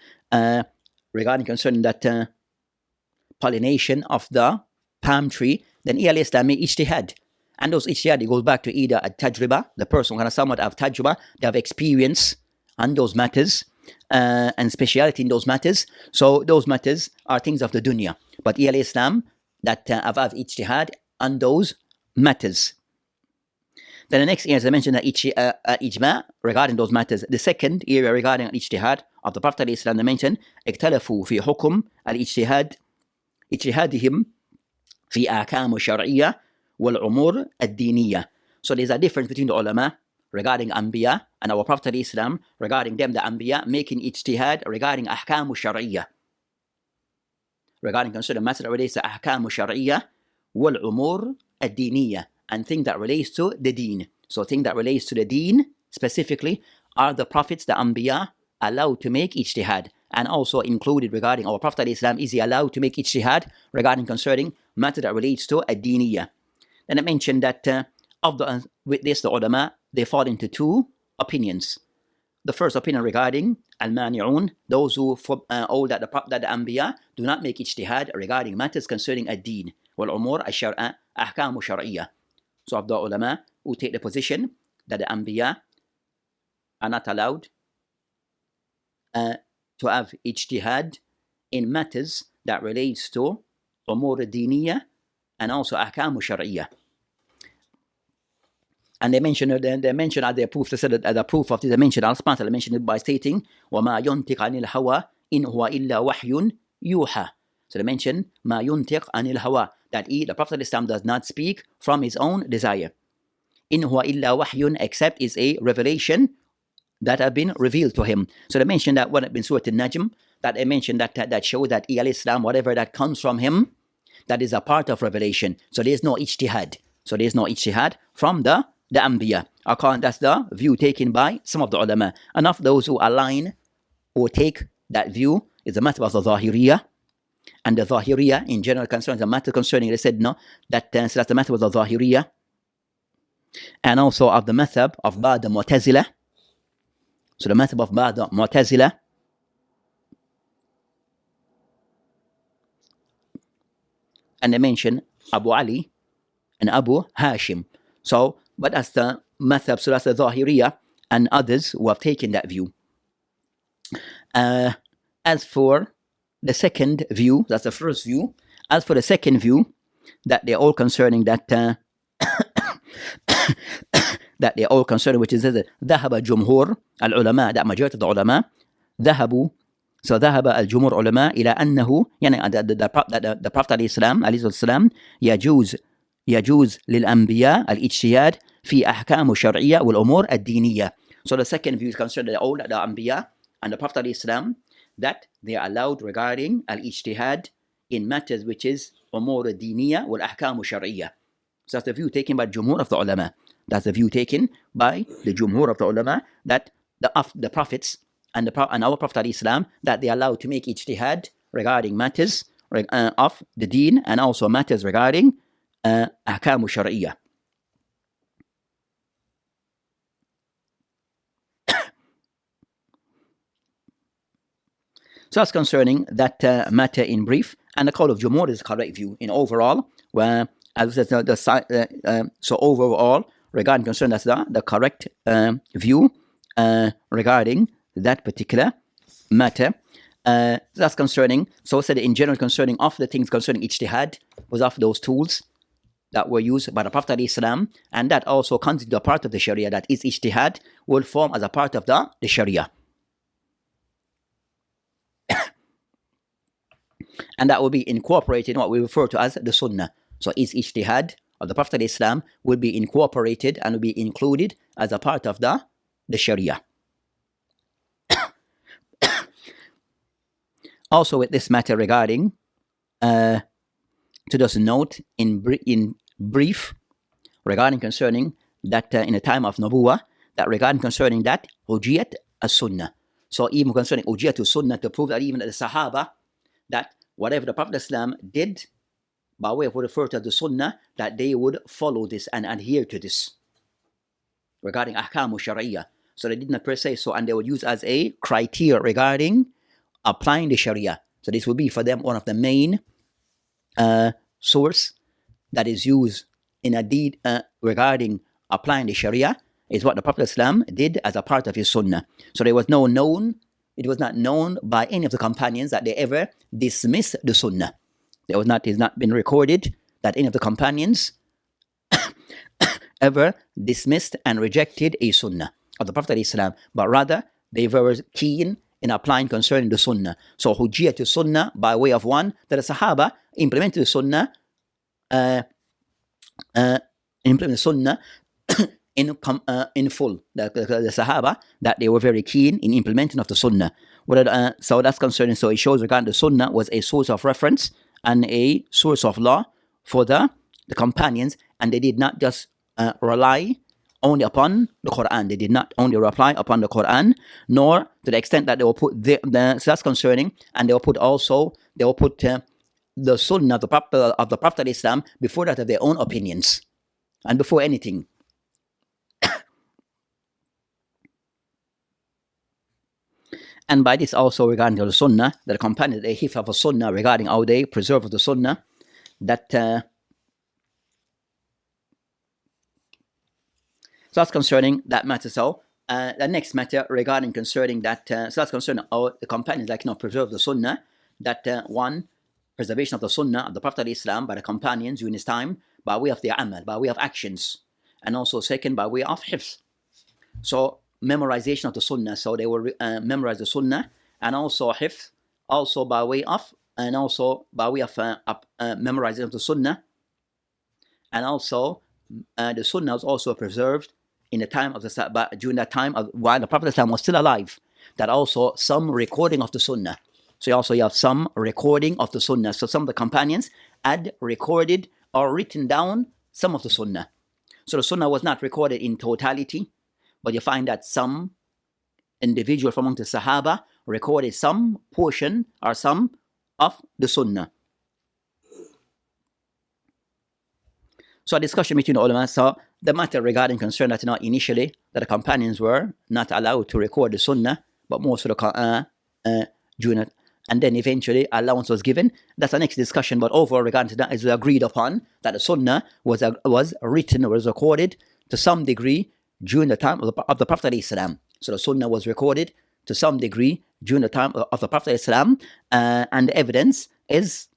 pollination of the palm tree. Then Islam make ijtihad. And those ijtihad, it goes back to either a tajriba, the person who somewhat have tajriba, they have experience on those matters, and speciality in those matters. So those matters are things of the dunya. But Islam that have ijtihad on those matters. Then the next area, as I mentioned, ijma regarding those matters. The second area regarding ijtihad of the Prophet ﷺ, they mentioned اختلفوا في حكم الاجتهاد اجتهادهم في أحكام الشرعية والأمور الدينية. So there's a difference between the ulama regarding Anbiya and our Prophet ﷺ, regarding them, the Anbiya, making ijtihad regarding أحكام الشرعية, regarding concerning matters that relates to أحكام الشرعية والأمور الدينية, and things that relates to the deen. So things that relates to the deen specifically are the prophets, the Anbiya, allowed to make ijtihad. And also included regarding our Prophet ﷺ, is he allowed to make ijtihad regarding concerning matter that relates to ad-diniyah. Then I mentioned that with this, the ulama, they fall into two opinions. The first opinion regarding al-mani'un, those who hold that the Anbiya do not make ijtihad regarding matters concerning ad-din, wal-umur al-shar'a, ahkam al-shar'iyyah. So of the ulama who take the position that the Anbiya are not allowed to have ijtihad in matters that relates to umur al-diniyah and also ahkam al-shar'iyyah. And they mentioned as their proof, they said that as a proof of this, they mentioned Allah mentioned it by stating وَمَا يُنْتِقْ عَنِ الْهَوَىٰ إِنْ هُوَ إِلَّا وَحْيٌ يُوحَىٰ. So they mentioned مَا يُنْتِقْ عَنِ الْهَوَىٰ, that he, the Prophet ﷺ, does not speak from his own desire. in huwa illa wahyun, except is a revelation that have been revealed to him. So they mentioned that when in Surah Al-Najm, that they mentioned that show that Islam, whatever that comes from him, that is a part of revelation. So there's no ijtihad. So there's no ijtihad from the Anbiya. That's the view taken by some of the ulama. And of those who align or take that view is the matter of the Zahiriyah. And the Zahiriyah in general concerns the matter concerning, they said no, so that's the matter of the Zahiriyah. And also of the madhab of Ba'd Mu'tazila. So the madhab of Ba'd Mu'tazila. And they mention Abu Ali and Abu Hashim. So, but that's the madhab, so that's the Zahiriyah and others who have taken that view. As for the second view, that's the first view. As for the second view, that they're all concerning that that they're all concerning, which is ذهب جمهور العلماء, that majority of the ulama ذهبوا. So ذهب الجمهور علماء إلى أنه يعني the Prophet عليه السلام يجوز للأنبياء الاجتهاد في أحكام الشرعية والأمور الدينية. So the second view is concerning all the Anbiya and the Prophet ﷺ, that they are allowed regarding al-ijtihad in matters which is umur al-diniya wal-ahkam al-shar'iyya. So that's the view taken by Jumhur of the ulama. That's the view taken by the Jumhur of the ulama, that the prophets and our Prophet ﷺ, that they are allowed to make ijtihad regarding matters of the deen and also matters regarding ahkam al-shar'iyya. So that's concerning that matter in brief, and the call of Jumhur is the correct view in overall. Where, as I said, so overall, regarding concern, that's the correct view regarding that particular matter. That's concerning. So I said in general concerning of the things concerning ijtihad was of those tools that were used by the Prophet ﷺ, and that also constitutes a part of the Sharia. That is ijtihad will form as a part of the Sharia. And that will be incorporated in what we refer to as the Sunnah. So is ijtihad of the Prophet ﷺ will be incorporated and will be included as a part of the Sharia. Also with this matter regarding, to just note in brief, regarding concerning that in the time of Nubuwah, that regarding concerning that Hujjiyat as-Sunnah. So even concerning Hujjiyat as-Sunnah, to prove that even the Sahaba, that whatever the Prophet ﷺ did, by way of what referred to as the Sunnah, that they would follow this and adhere to this regarding ahkam al-shar'iyya. So they did not per se so, and they would use as a criteria regarding applying the Sharia. So this would be for them one of the main source that is used in a deed regarding applying the Sharia is what the Prophet ﷺ did as a part of his Sunnah. So it was not known by any of the companions that they ever dismissed the Sunnah. It's not been recorded that any of the companions ever dismissed and rejected a Sunnah of the Prophet ﷺ, but rather they were keen in applying concerning the Sunnah. So Hujjiyat to Sunnah by way of one, that the Sahaba implemented the Sunnah, in full. The Sahaba, that they were very keen in implementing of the Sunnah. So that's concerning. So it shows regarding the Sunnah was a source of reference and a source of law for the companions, and they did not just rely only upon the Quran. They did not only rely upon the Quran, nor to the extent that they will put so that's concerning, and they will put the Sunnah of the Prophet Islam before that of their own opinions and before anything. And by this also regarding the Sunnah, that the companions, they hifz of the Sunnah regarding how they preserve the Sunnah, that so that's concerning that matter. So the next matter regarding concerning that, so that's concerning how the companions preserve the Sunnah, that one, preservation of the Sunnah of the Prophet Islam by the companions during his time by way of their amal, by way of actions, and also second by way of hifz. So memorization of the Sunnah, so they will memorize the Sunnah, and also hifz, also by way of memorizing of the Sunnah, and also the Sunnah was also preserved in the time of the during that time while the Prophet ﷺ was still alive. That also some recording of the Sunnah. So you have some recording of the Sunnah. So some of the companions had recorded or written down some of the Sunnah. So the Sunnah was not recorded in totality, but you find that some individual from among the Sahaba recorded some portion or some of the Sunnah. So a discussion between the ulama. So the matter regarding concern that initially that the companions were not allowed to record the Sunnah, but most of the during it, and then eventually allowance was given. That's the next discussion. But overall, regarding to that, is agreed upon that the Sunnah was written or was recorded to some degree during the time of the Prophet ﷺ. So the Sunnah was recorded to some degree during the time of the Prophet ﷺ, and the evidence is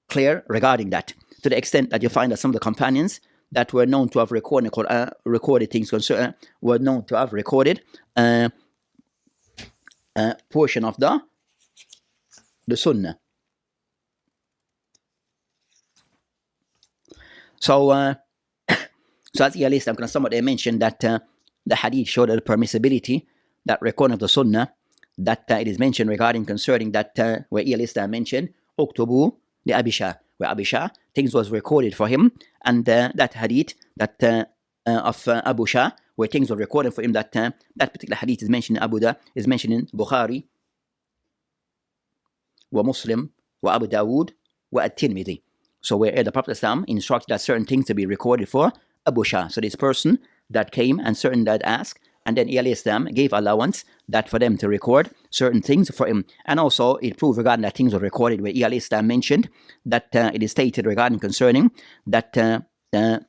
clear regarding that, to the extent that you find that some of the companions that were known to have recorded things were known to have recorded portion of the Sunnah. So as Iyalist, I'm going to somewhat mention that the hadith showed the permissibility that recording of the Sunnah, that it is mentioned regarding concerning that where Iyalist mentioned Uktubu li Abi Shah, where Abi Shah things was recorded for him, and that hadith that of Abu Shah, where things were recorded for him, that particular hadith is mentioned in is mentioned in Bukhari wa Muslim wa Abu Dawood wa At-Tirmidhi. So where the Prophet ﷺ instructed that certain things to be recorded for Abu Shah. So this person that came and certain that asked, and then Islam gave allowance that for them to record certain things for him. And also it proved regarding that things were recorded where Islam mentioned that it is stated regarding concerning that the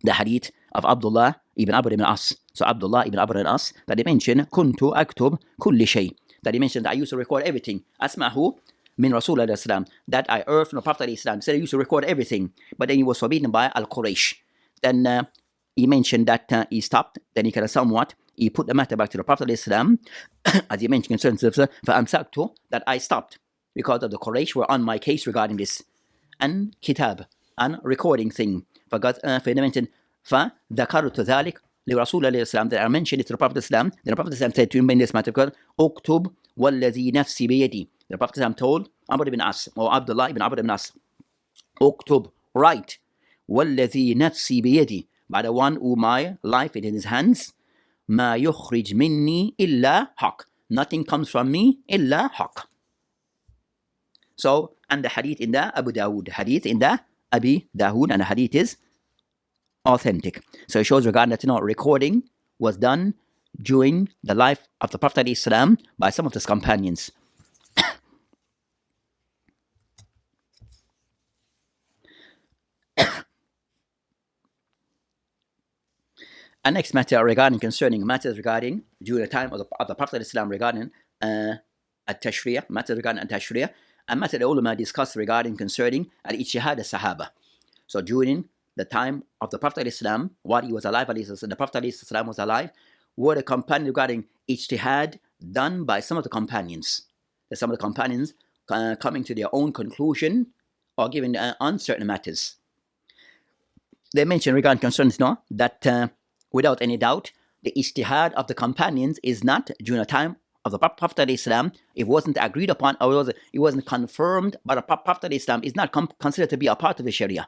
hadith of Abdullah ibn Amr ibn As. So Abdullah ibn Amr ibn As, that he mentioned Kuntu aktub kulli shay, that he mentioned that I used to record everything. Asma'hu min Rasulullah, that I heard from the Prophet Islam. Said he used to record everything, but then he was forbidden by Al-Quraysh. Then he mentioned that he stopped. Then he kind of somewhat he put the matter back to the Prophet Islam, as he mentioned concerning فَأَمْسَكْتُ, that I stopped because of the Quraysh were on my case regarding this, and kitab, and recording thing. فإن mentioned فذكرت ذلك لرسول الله السلام, that I mentioned it to the Prophet Islam. Then the Prophet Islam said to him in this matter, "Uktub والذي نفسي بيدي." The Prophet Islam told Amr ibn As, or Abdullah ibn Amr ibn As, "Uktub, write, والذي نفسي بيدي, by the one who my life is in his hands, ما يخرج مني إلا حق, nothing comes from me إلا حق." So, and the hadith in the Abu Dawood, hadith in the Abi Dawood, and the hadith is authentic. So it shows regarding that recording was done during the life of the Prophet ﷺ by some of his companions. And next matter regarding concerning matters regarding during the time of the Prophet ﷺ regarding at-tashri'ah, matters regarding at-tashri'ah, and matter the ulama discussed regarding concerning al-ijtihad al-sahaba. So during the time of the Prophet ﷺ, while he was alive, the Prophet ﷺ was alive, were the companions regarding ijtihad done by some of the companions. Some of the companions coming to their own conclusion or giving on certain matters. They mentioned regarding concerns that without any doubt, the ijtihad of the companions is not during the time of the Prophet ﷺ. It wasn't agreed upon, or it wasn't confirmed by the Prophet ﷺ. It's not considered to be a part of the Sharia.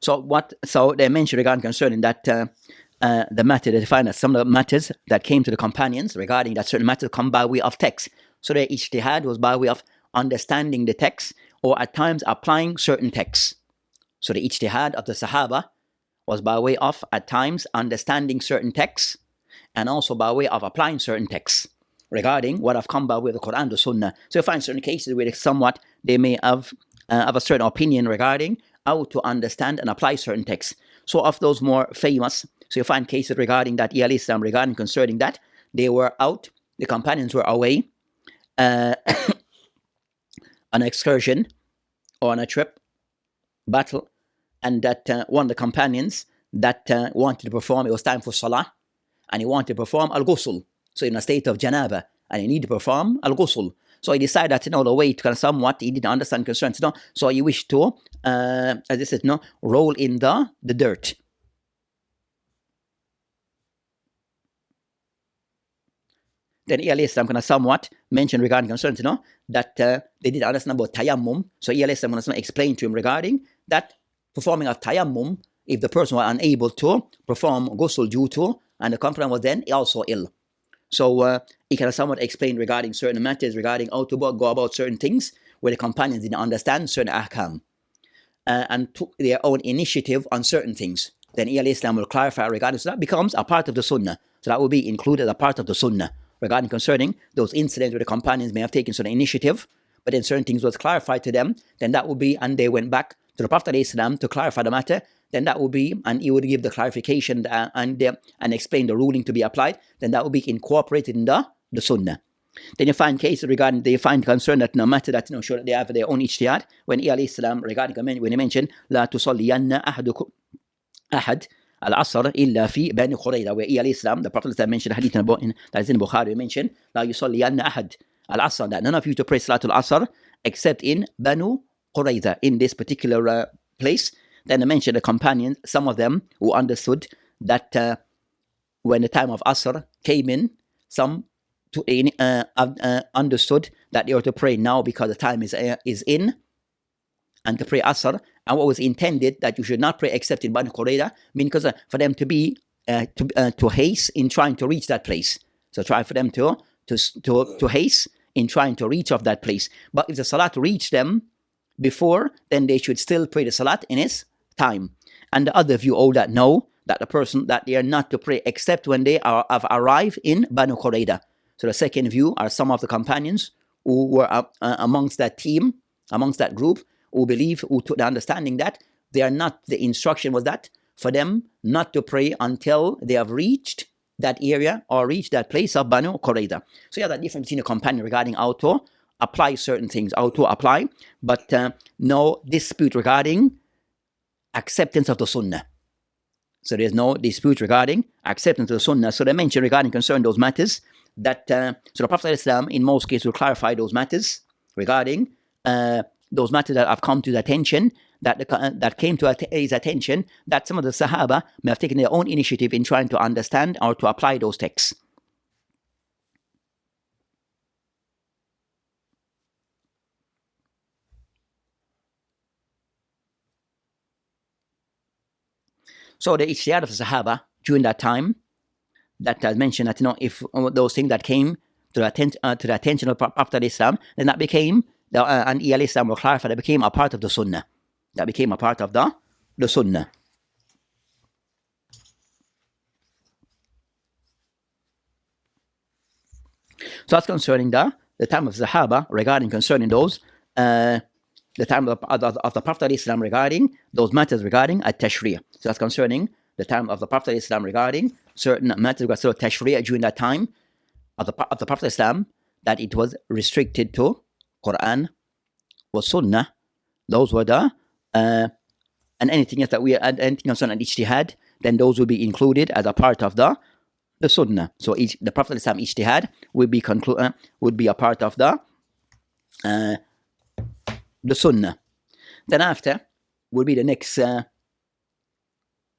So they mentioned regarding concerning that the matter, they find that some of the matters that came to the companions regarding that certain matters come by way of text. So their ijtihad was by way of understanding the text, or at times applying certain texts. So the ijtihad of the Sahaba was by way of at times understanding certain texts, and also by way of applying certain texts regarding what have come by way of the Quran, the Sunnah. So you find certain cases where they may have a certain opinion regarding how to understand and apply certain texts. So of those more famous, so you find cases regarding that Islam regarding concerning that they were out, the companions were away on an excursion or on a trip, battle, and that one of the companions that wanted to perform, it was time for Salah, and he wanted to perform al-ghusl, so in a state of janaba, and he need to perform al-ghusl. So he decided that, the way to kind of somewhat, he didn't understand concerns, so he wished to, as I said, roll in the dirt. Then Islam kind of somewhat mentioned regarding concerns, that they didn't understand about tayammum. So Islam kind of explained to him regarding that performing of tayammum, if the person was unable to perform ghusl due to, and the companion was then also ill. So he kind of somewhat explained regarding certain matters, regarding how to go about certain things where the companions didn't understand certain ahkam, and took their own initiative on certain things. Then Islam will clarify regarding, so that becomes a part of the sunnah. So that will be included as a part of the sunnah regarding concerning those incidents where the companions may have taken certain initiative, but then certain things was clarified to them. Then that would be, and they went back to the Prophet ﷺ to clarify the matter. Then that would be, and he would give the clarification and explain the ruling to be applied. Then that would be incorporated in the sunnah. Then you find cases regarding, they find concern that no matter that, sure that they have their own ijtihad. When Islam regarding, when he mentioned لا تصلين أحد العصر إلا في بني قريظة, where Islam, the Prophet mentioned hadith that is in Bukhari, mentioned لا يصلين أحد العصر, that none of you to pray Salatul Asr except in Banu Qurayza, in this particular place. Then I mentioned the companions, some of them who understood that when the time of Asr came in, some understood that they were to pray now because the time is in, and to pray Asr. And what was intended that you should not pray except in Banu Qurayza, because for them to be to haste in trying to reach that place. So try for them to haste in trying to reach of that place. But if the salat reached them before, then they should still pray the salat in its time. And the other view, all that know that the person that they are not to pray except when they have arrived in Banu Qurayza. So the second view are some of the companions who were amongst that team, amongst that group, who took the understanding that they are not, the instruction was that for them not to pray until they have reached that area or reached that place of Banu Qurayza. So you have that difference between a companion regarding how to apply certain things, but no dispute regarding acceptance of the sunnah. So there's no dispute regarding acceptance of the sunnah. So they mentioned regarding concern those matters that, so the Prophet ﷺ in most cases will clarify those matters regarding those matters that have come to the attention, that came to his attention, that some of the Sahaba may have taken their own initiative in trying to understand or to apply those texts. So the ijtihad of the Sahaba during that time, that has mentioned that, if those things that came to the attention of Prophet Islam, then that became, and Islam will clarify, that became a part of the Sunnah. That became a part of the Sunnah. So that's concerning the time of Sahaba regarding concerning those, the time of the Prophet Islam regarding those matters regarding at-tashri'. So that's concerning the time of the Prophet Islam regarding certain matters regarding tashri' during that time of the Prophet Islam, that it was restricted to Quran was Sunnah. Those were the and anything else that we add, anything concerning ijtihad, then those will be included as a part of the Sunnah. So the Prophet Islam ijtihad would be a part of the Sunnah. Then after will be the next.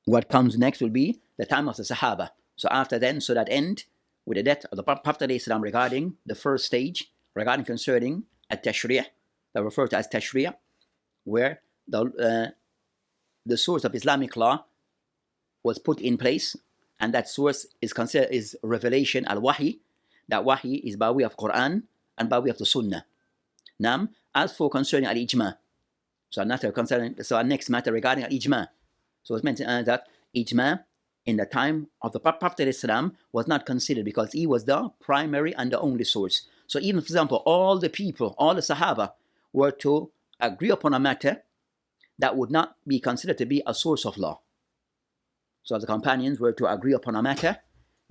What comes next will be the time of the Sahaba. So after then, so that end with the death of the Prophet Islam regarding the first stage, regarding concerning at-tashri', that referred to as tashri', where the source of Islamic law was put in place, and that source is considered is revelation, al-wahi. That wahi is by way of Quran and by way of the Sunnah. Now, as for concerning al-ijma', so our next matter regarding al-ijma'. So it's mentioned that ijma' in the time of the Prophet Islam was not considered because he was the primary and the only source. So even, for example, all the people, all the Sahaba were to agree upon a matter, that would not be considered to be a source of law. So the companions were to agree upon a matter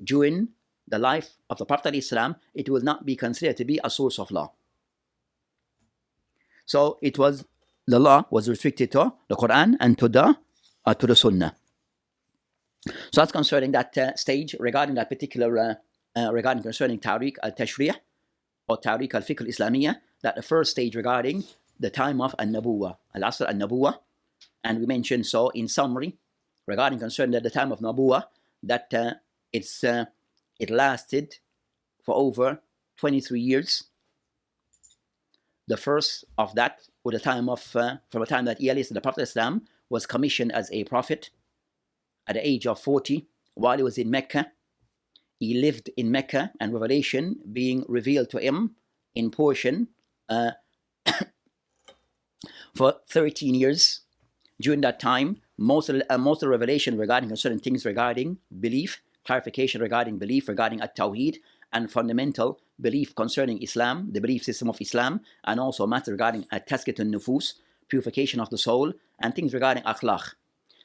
during the life of the Prophet Islam, it will not be considered to be a source of law. So the law was restricted to the Quran and to the Sunnah. So that's concerning that stage regarding that particular, regarding concerning Tariq al-Tashri'. or Tariq al-Fiqh al-Islamiyya, that the first stage regarding the time of An-Nabuwa, Al-Asr An-Nabuwa, and we mentioned so in summary regarding concerning that the time of Nabuwa, that it lasted for over 23 years. The first of that was the time of, from the time that the Prophet Islam was commissioned as a prophet at the age of 40 while he was in Mecca. He lived in Mecca and revelation being revealed to him in portion for 13 years. During that time, most of the revelation regarding certain things regarding belief, clarification regarding belief, regarding at-Tawheed, and fundamental belief concerning Islam, the belief system of Islam, and also matter regarding at-Tazkiyatun Nufus, purification of the soul, and things regarding akhlaq.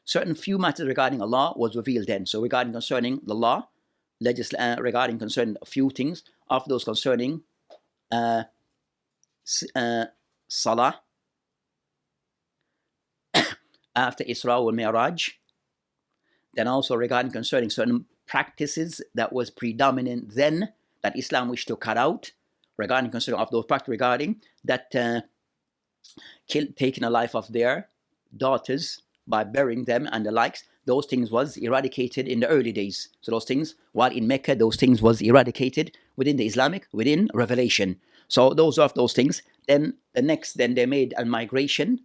Certain few matters regarding Allah was revealed then. So regarding concerning the law, regarding concerning a few things of those concerning Salah, after Isra wal Mi'raj, then also regarding concerning certain practices that was predominant then that Islam wished to cut out, regarding concerning of those practices regarding that taking a life of their daughters by burying them and the likes, those things was eradicated in the early days. So those things, while in Mecca, those things was eradicated within the Islamic, within revelation. So those of those things, then the next, then they made a migration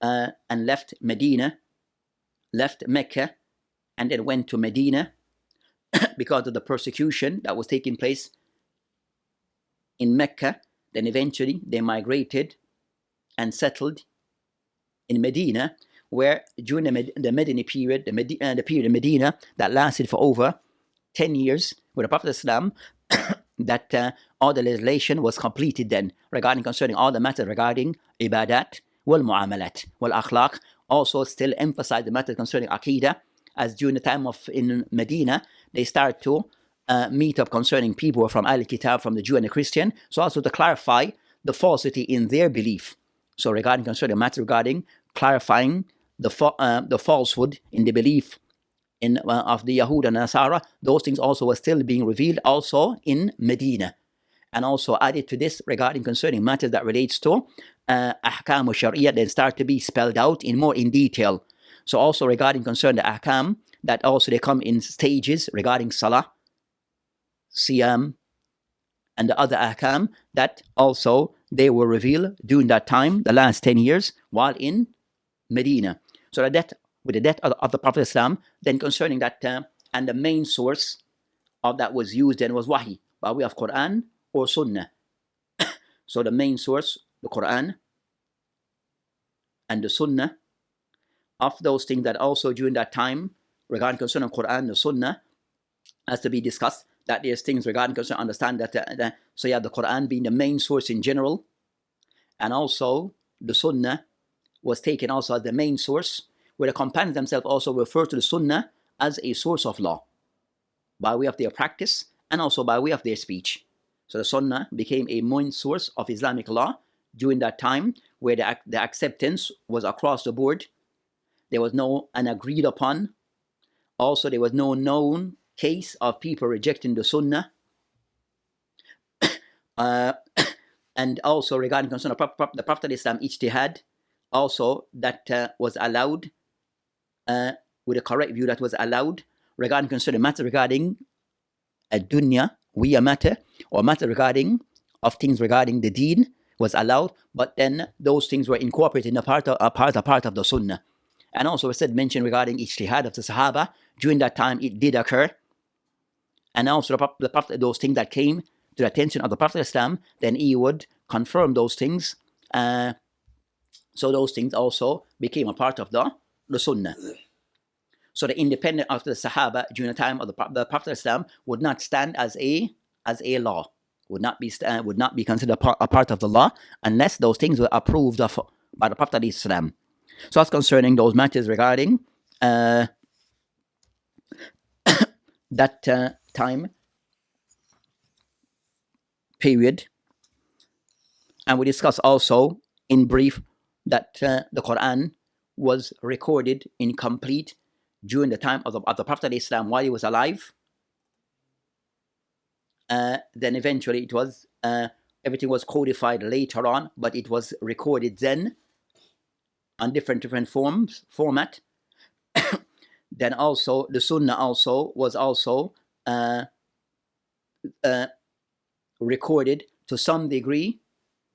and left Medina, left Mecca, and then went to Medina because of the persecution that was taking place in Mecca. Then eventually they migrated and settled in Medina, where during the Medina period, the period in Medina that lasted for over 10 years with the Prophet Islam, that all the legislation was completed then regarding concerning all the matter regarding ibadat, wal mu'amalat, wal akhlaq. Also still emphasize the matter concerning aqidah, as during the time of in Medina, they start to meet up concerning people who are from Al-Kitab, from the Jew and the Christian, so also to clarify the falsity in their belief. So regarding concerning matter regarding clarifying the falsehood in the belief in of the Yahud and Nasara, those things also were still being revealed also in Medina. And also added to this regarding concerning matters that relates to ahkam sharia, then start to be spelled out in more in detail. So also regarding concerning the ahkam, that also they come in stages regarding salah, siyam, and the other ahkam, that also they were revealed during that time, the last 10 years, while in Medina. So that with the death of the Prophet Islam, then concerning that, and the main source of that was used then was wahi, by way of Quran or Sunnah. So the main source, the Quran and the Sunnah, of those things that also during that time, regarding concerning Quran, the Sunnah, has to be discussed, that there's things regarding concerning, understand that, so yeah, the Quran being the main source in general, and also the Sunnah was taken also as the main source, where the companions themselves also refer to the Sunnah as a source of law, by way of their practice and also by way of their speech. So the Sunnah became a main source of Islamic law during that time, where the acceptance was across the board. There was no an agreed upon. Also, there was no known case of people rejecting the Sunnah. And also regarding concern of the Prophet Islam ijtihad, also that was allowed, with a correct view that was allowed, regarding concerning matter regarding a dunya, we a matter, or matter regarding of things regarding the deen was allowed, but then those things were incorporated in a part of the Sunnah. And also we said mention regarding ijtihad of the Sahaba, during that time it did occur. And also the Prophet, those things that came to the attention of the Prophet Islam, then he would confirm those things. So those things also became a part of the Sunnah. So the independent of the Sahaba during the time of the Prophet Islam would not stand as a law, would not be considered a part of the law unless those things were approved of by the Prophet Islam. So that's concerning those matters regarding that time period. And we discuss also in brief that the Quran was recorded incomplete during the time of the Prophet Islam while he was alive. then eventually it was everything was codified later on, but it was recorded then on different format. Then also the Sunnah also was also recorded to some degree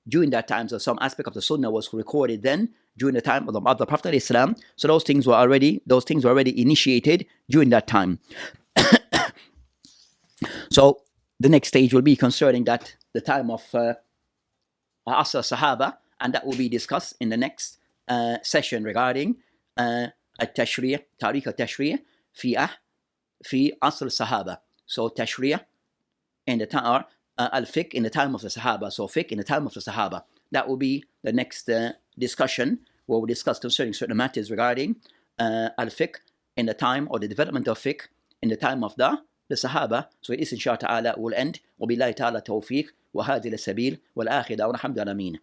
during that time. So some aspect of the Sunnah was recorded then during the time of the Prophet of Islam. So those things were already initiated during that time. So the next stage will be concerning that the time of Asr Sahaba, and that will be discussed in the next session regarding التشريع تاريخ التشريع في عصر الصحابة. So tashri'ah in the time, or al-fiqh in the time of the Sahaba. So fiqh in the time of the Sahaba. That will be the next discussion, where we discuss concerning certain matters regarding al-fiqh in the time, or the development of fiqh in the time of the Sahaba. So it is inshallah ta'ala will end. وبالله تعالى توفيق وهذه السبيل والآخر دعوانا الحمد لله.